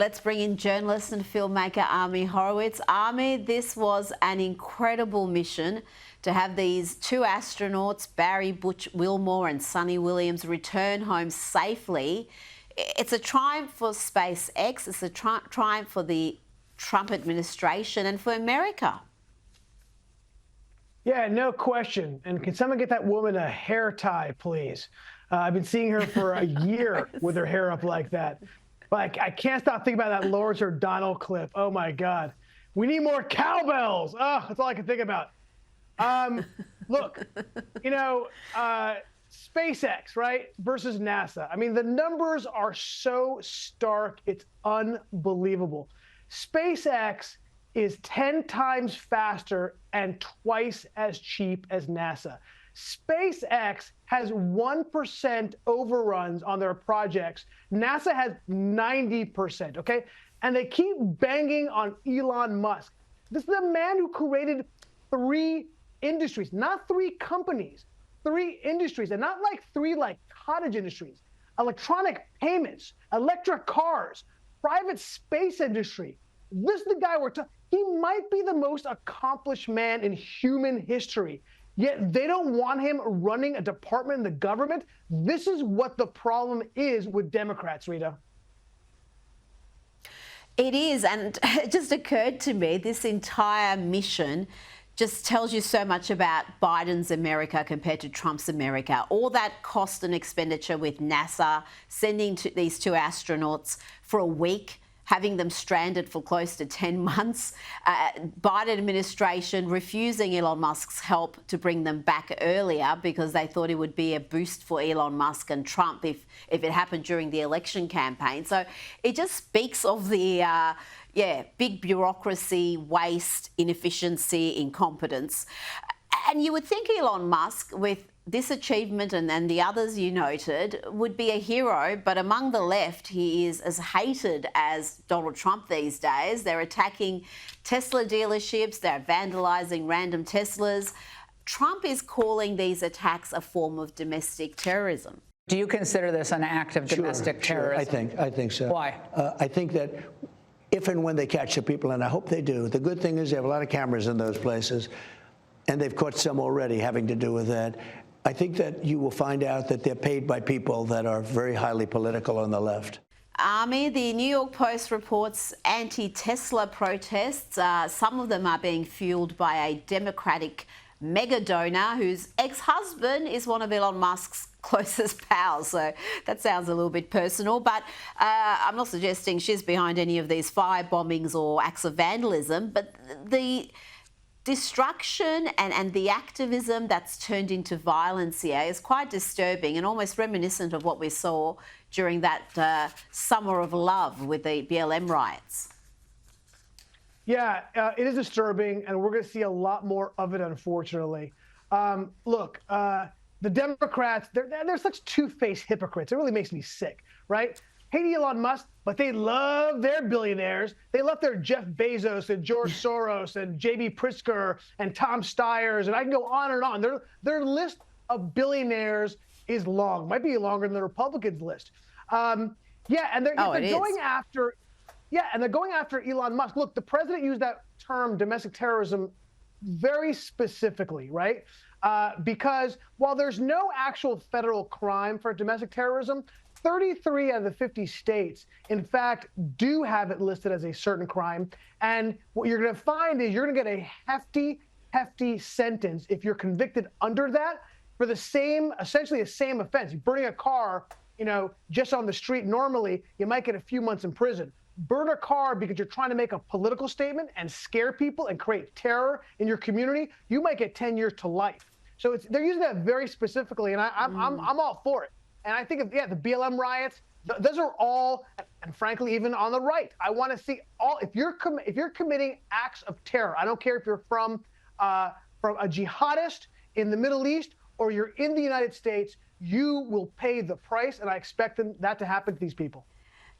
Let's bring in journalist and filmmaker Ami Horowitz. Ami, this was an incredible mission to have these two astronauts, Barry, Butch, Wilmore and Suni Williams, return home safely. It's a triumph for SpaceX. It's a triumph for the Trump administration and for America. Yeah, no question. And can someone get that woman a hair tie, please? I've been seeing her for a year with her hair up like that. Like, I can't stop thinking about that Lawrence O'Donnell clip. Oh, my God. We need more cowbells. Oh, that's all I can think about. Look, you know, SpaceX, right, versus NASA. I mean, the numbers are so stark, it's unbelievable. SpaceX is 10 times faster and twice as cheap as NASA. SpaceX has 1% overruns on their projects. NASA has 90%, okay? And they keep banging on Elon Musk. This is the man who created 3 industries, not 3 companies, 3 industries, and not like 3 like cottage industries. Electronic payments, electric cars, private space industry. This is the guy we're talking. He might be the most accomplished man in human history. Yet they don't want him running a department in the government. This is what the problem is with Democrats, Rita. It is, and it just occurred to me, this entire mission just tells you so much about Biden's America compared to Trump's America. All that cost and expenditure with NASA, sending these 2 astronauts for a week, having them stranded for close to 10 months, Biden administration refusing Elon Musk's help to bring them back earlier because they thought it would be a boost for Elon Musk and Trump if it happened during the election campaign. So it just speaks of the, big bureaucracy, waste, inefficiency, incompetence. And you would think Elon Musk, with this achievement and then the others you noted, would be a hero, but among the left, he is as hated as Donald Trump these days. They're attacking Tesla dealerships, they're vandalising random Teslas. Trump is calling these attacks a form of domestic terrorism. Do you consider this an act of domestic terrorism? I think so. Why? I think that if and when they catch the people, and I hope they do, the good thing is they have a lot of cameras in those places, and they've caught some already having to do with that. I think that you will find out that they're paid by people that are very highly political on the left. Ami, the New York Post reports anti-Tesla protests. Some of them are being fueled by a Democratic mega donor whose ex-husband is one of Elon Musk's closest pals. So that sounds a little bit personal, but I'm not suggesting she's behind any of these fire bombings or acts of vandalism, but the destruction and the activism that's turned into violence here is quite disturbing and almost reminiscent of what we saw during that summer of love with the BLM riots. Yeah, it is disturbing, and we're going to see a lot more of it, unfortunately. Look, the Democrats, they're such two-faced hypocrites. It really makes me sick, right? Hate Elon Musk, but they love their billionaires. They love their Jeff Bezos and George Soros and J.B. Pritzker and Tom Steyers, and I can go on and on. Their list of billionaires is long. Might be longer than the Republicans' list. And they're going after. Yeah, and they're going after Elon Musk. Look, the president used that term domestic terrorism very specifically, right? Because while there's no actual federal crime for domestic terrorism, 33 out of the 50 states, in fact, do have it listed as a certain crime. And what you're going to find is you're going to get a hefty sentence if you're convicted under that for the same, essentially the same offense. You're burning a car, just on the street. Normally, you might get a few months in prison. Burn a car because you're trying to make a political statement and scare people and create terror in your community, you might get 10 years to life. So they're using that very specifically, and I'm all for it. And I think, the BLM riots, those are all, and frankly, even on the right, I want to see all. If you're committing acts of terror, I don't care if you're from a jihadist in the Middle East or you're in the United States, you will pay the price, and I expect that to happen to these people.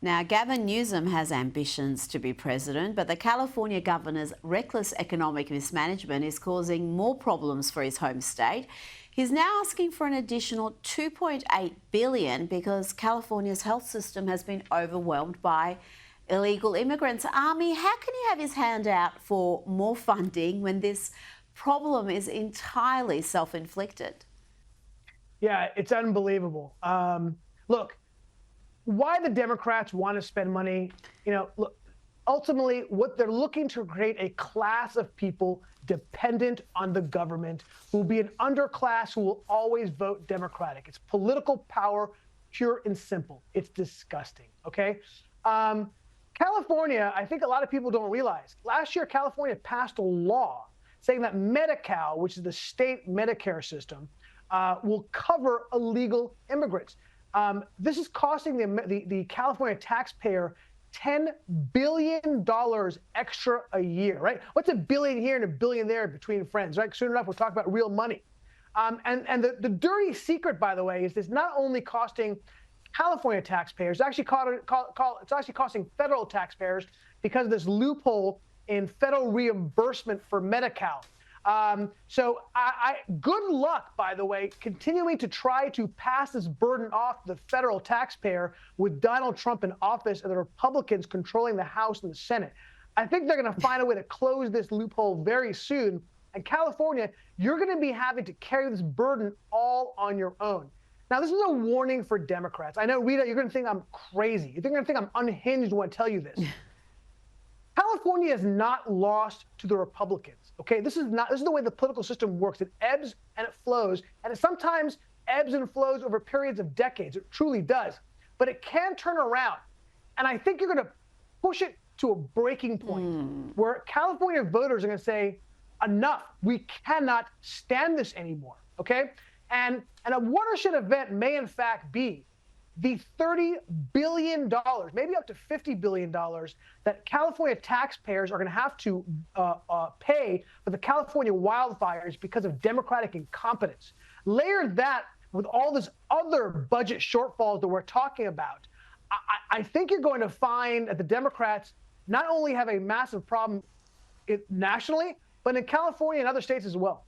Now, Gavin Newsom has ambitions to be president, but the California governor's reckless economic mismanagement is causing more problems for his home state. He's now asking for an additional $2.8 billion because California's health system has been overwhelmed by illegal immigrants. Ami, how can he have his hand out for more funding when this problem is entirely self-inflicted? Yeah, it's unbelievable. Look, why the Democrats want to spend money, look, ultimately what they're looking to create a class of people dependent on the government who will be an underclass who will always vote Democratic. It's political power, pure and simple. It's disgusting, okay? California, I think a lot of people don't realize, last year California passed a law saying that Medi-Cal, which is the state Medicare system, will cover illegal immigrants. This is costing the California taxpayer $10 billion extra a year, right? What's a billion here and a billion there between friends, right? Soon enough, we'll talk about real money. And the dirty secret, by the way, is this not only costing California taxpayers, it's actually costing federal taxpayers because of this loophole in federal reimbursement for Medi-Cal. So good luck, by the way, continuing to try to pass this burden off to the federal taxpayer with Donald Trump in office and the Republicans controlling the House and the Senate. I think they're going to find a way to close this loophole very soon. And California, you're going to be having to carry this burden all on your own. Now, this is a warning for Democrats. I know, Rita, you're going to think I'm crazy. You're going to think I'm unhinged when I tell you this. California is not lost to the Republicans, okay? This is the way the political system works. It ebbs and it flows, and it sometimes ebbs and flows over periods of decades. It truly does. But it can turn around. And I think you're going to push it to a breaking point where California voters are going to say, enough. We cannot stand this anymore, okay? And a watershed event may, in fact, be the $30 billion, maybe up to $50 billion that California taxpayers are going to have to pay for the California wildfires because of Democratic incompetence. Layer that with all this other budget shortfalls that we're talking about, I think you're going to find that the Democrats not only have a massive problem nationally, but in California and other states as well.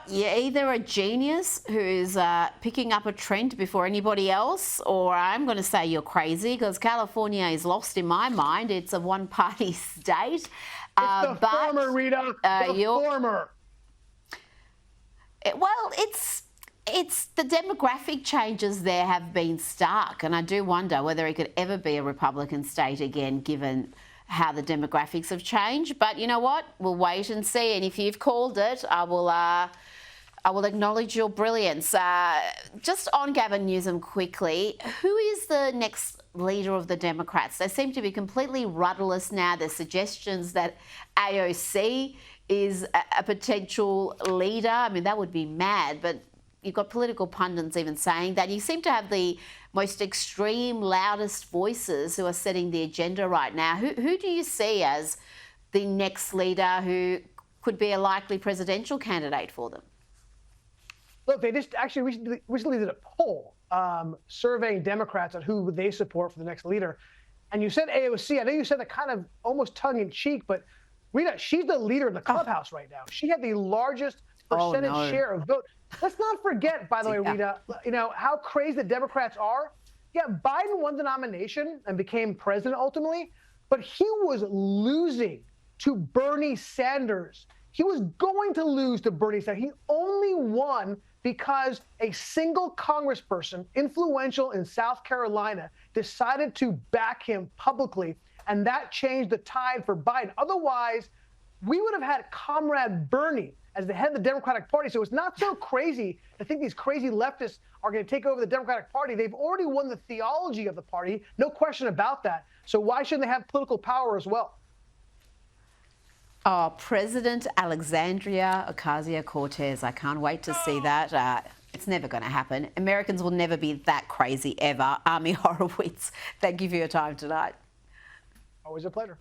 You're either a genius who's picking up a trend before anybody else, or I'm going to say you're crazy, because California is lost in my mind. It's a one-party state. It's the former, Rita. The former. Well, it's the demographic changes there have been stark, and I do wonder whether it could ever be a Republican state again, given how the demographics have changed. But you know what? We'll wait and see. And if you've called it, I will acknowledge your brilliance. Just on Gavin Newsom quickly, who is the next leader of the Democrats? They seem to be completely rudderless now. There's suggestions that AOC is a potential leader. I mean, that would be mad, but you've got political pundits even saying that. You seem to have the most extreme, loudest voices who are setting the agenda right now. Who do you see as the next leader who could be a likely presidential candidate for them? Look, they just actually recently did a poll surveying Democrats on who they support for the next leader. And you said AOC. I know you said that kind of almost tongue-in-cheek, but Rita, she's the leader in the clubhouse right now. She had the largest percentage share of vote. Let's not forget, by the way, Rita, how crazy the Democrats are. Yeah, Biden won the nomination and became president ultimately, but he was losing to Bernie Sanders. He was going to lose to Bernie Sanders. He only won because a single congressperson, influential in South Carolina, decided to back him publicly, and that changed the tide for Biden. Otherwise, we would have had Comrade Bernie as the head of the Democratic Party. So it's not so crazy to think these crazy leftists are going to take over the Democratic Party. They've already won the theology of the party, no question about that. So why shouldn't they have political power as well? Oh, President Alexandria Ocasio-Cortez. I can't wait to see that. It's never going to happen. Americans will never be that crazy ever. Ami Horowitz, thank you for your time tonight. Always a pleasure.